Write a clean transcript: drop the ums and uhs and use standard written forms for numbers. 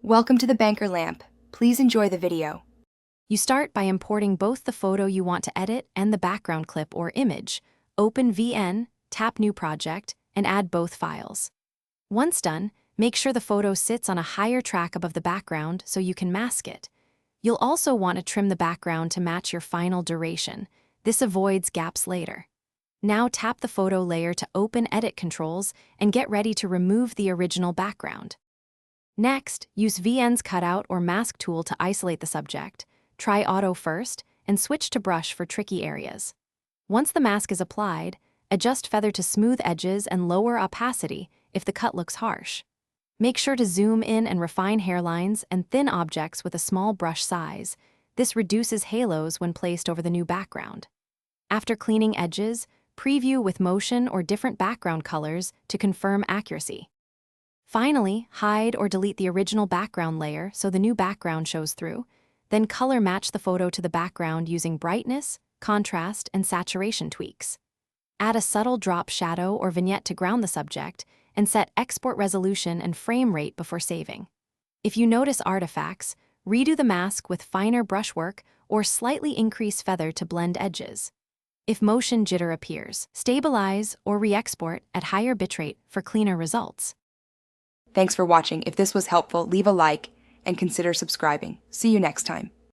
Welcome to the Banker Lamp. Please enjoy the video. You start by importing both the photo you want to edit and the background clip or image. Open VN, tap New Project, and add both files. Once done, make sure the photo sits on a higher track above the background so you can mask it. You'll also want to trim the background to match your final duration. This avoids gaps later. Now tap the photo layer to open Edit Controls and get ready to remove the original background. Next, use VN's cutout or mask tool to isolate the subject. Try auto first, and switch to brush for tricky areas. Once the mask is applied, adjust feather to smooth edges and lower opacity if the cut looks harsh. Make sure to zoom in and refine hairlines and thin objects with a small brush size. This reduces halos when placed over the new background. After cleaning edges, preview with motion or different background colors to confirm accuracy. Finally, hide or delete the original background layer so the new background shows through. Then color match the photo to the background using brightness, contrast, and saturation tweaks. Add a subtle drop shadow or vignette to ground the subject, and set export resolution and frame rate before saving. If you notice artifacts, redo the mask with finer brushwork or slightly increase feather to blend edges. If motion jitter appears, stabilize or re-export at higher bitrate for cleaner results. Thanks for watching. If this was helpful, leave a like and consider subscribing. See you next time.